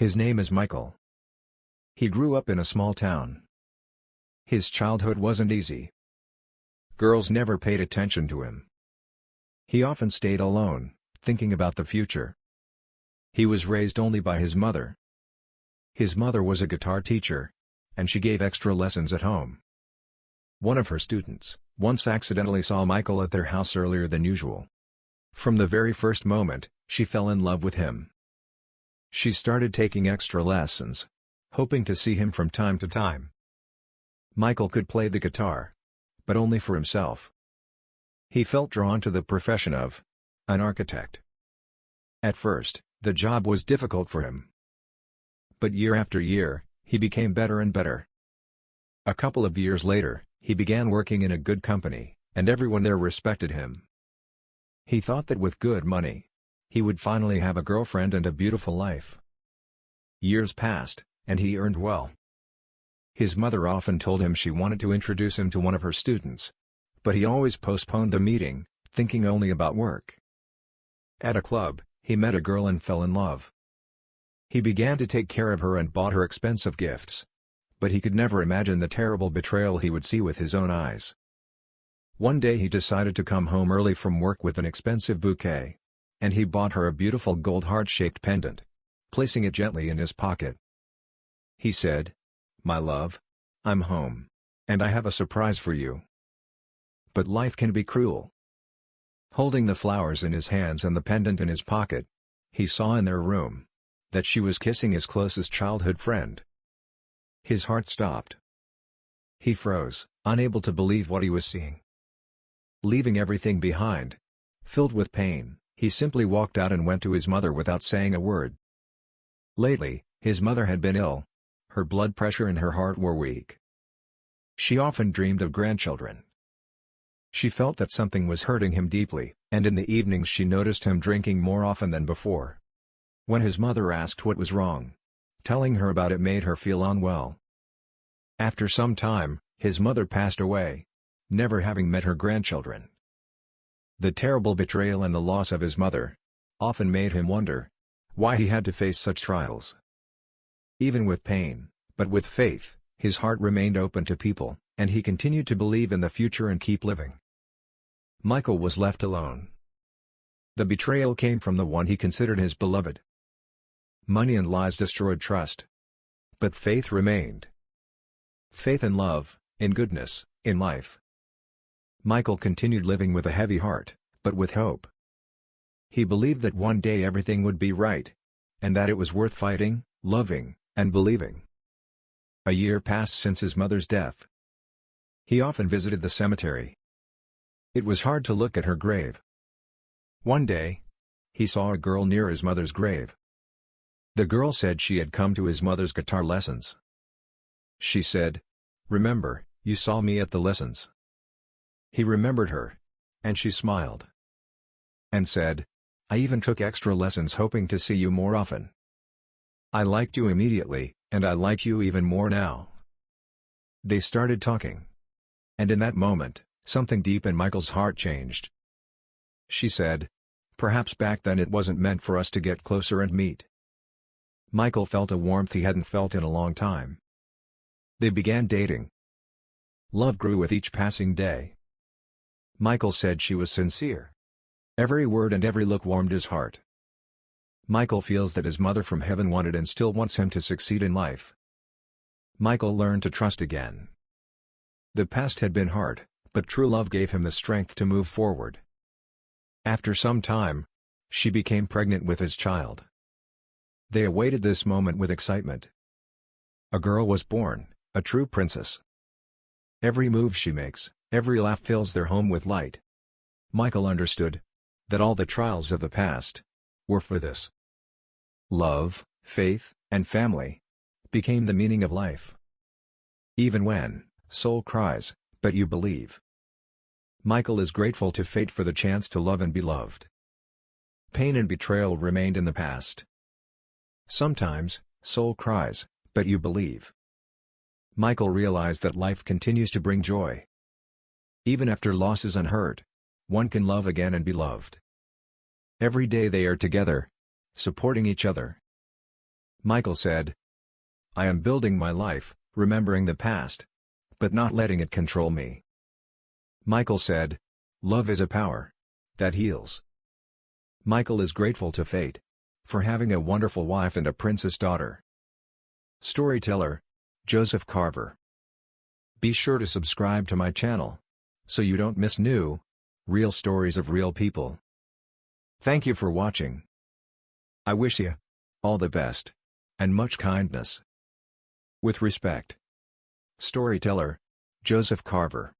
His name is Michael. He grew up in a small town. His childhood wasn't easy. Girls never paid attention to him. He often stayed alone, thinking about the future. He was raised only by his mother. His mother was a guitar teacher, and she gave extra lessons at home. One of her students once accidentally saw Michael at their house earlier than usual. From the very first moment, she fell in love with him. She started taking extra lessons, hoping to see him from time to time. Michael could play the guitar, but only for himself. He felt drawn to the profession of an architect. At first, the job was difficult for him. But year after year, he became better and better. A couple of years later, he began working in a good company, and everyone there respected him. He thought that with good money, he would finally have a girlfriend and a beautiful life. Years passed, and he earned well. His mother often told him she wanted to introduce him to one of her students, but he always postponed the meeting, thinking only about work. At a club, he met a girl and fell in love. He began to take care of her and bought her expensive gifts, but he could never imagine the terrible betrayal he would see with his own eyes. One day he decided to come home early from work with an expensive bouquet, and he bought her a beautiful gold heart-shaped pendant, placing it gently in his pocket. He said, "My love, I'm home, and I have a surprise for you." But life can be cruel. Holding the flowers in his hands and the pendant in his pocket, he saw in their room that she was kissing his closest childhood friend. His heart stopped. He froze, unable to believe what he was seeing. Leaving everything behind, filled with pain, he simply walked out and went to his mother without saying a word. Lately, his mother had been ill. Her blood pressure and her heart were weak. She often dreamed of grandchildren. She felt that something was hurting him deeply, and in the evenings she noticed him drinking more often than before. When his mother asked what was wrong, telling her about it made her feel unwell. After some time, his mother passed away, never having met her grandchildren. The terrible betrayal and the loss of his mother often made him wonder why he had to face such trials. Even with pain, but with faith, his heart remained open to people, and he continued to believe in the future and keep living. Michael was left alone. The betrayal came from the one he considered his beloved. Money and lies destroyed trust. But faith remained. Faith in love, in goodness, in life. Michael continued living with a heavy heart, but with hope. He believed that one day everything would be right, and that it was worth fighting, loving, and believing. A year passed since his mother's death. He often visited the cemetery. It was hard to look at her grave. One day, he saw a girl near his mother's grave. The girl said she had come to his mother's guitar lessons. She said, "Remember, you saw me at the lessons." He remembered her, and she smiled. And said, "I even took extra lessons hoping to see you more often. I liked you immediately, and I like you even more now." They started talking. And in that moment, something deep in Michael's heart changed. She said, "Perhaps back then it wasn't meant for us to get closer and meet." Michael felt a warmth he hadn't felt in a long time. They began dating. Love grew with each passing day. Michael said she was sincere. Every word and every look warmed his heart. Michael feels that his mother from heaven wanted and still wants him to succeed in life. Michael learned to trust again. The past had been hard, but true love gave him the strength to move forward. After some time, she became pregnant with his child. They awaited this moment with excitement. A girl was born, a true princess. Every move she makes, every laugh fills their home with light. Michael understood that all the trials of the past were for this. Love, faith, and family became the meaning of life. Even when soul cries, but you believe. Michael is grateful to fate for the chance to love and be loved. Pain and betrayal remained in the past. Sometimes, soul cries, but you believe. Michael realized that life continues to bring joy. Even after losses and hurt, one can love again and be loved. Every day they are together, supporting each other. Michael said, I am building my life, remembering the past, but not letting it control me. Michael said, love is a power that heals. Michael is grateful to fate for having a wonderful wife and a princess daughter. Storyteller, Joseph Carver. Be sure to subscribe to my channel so you don't miss new, real stories of real people. Thank you for watching. I wish you all the best and much kindness. With respect. Storyteller, Joseph Carver.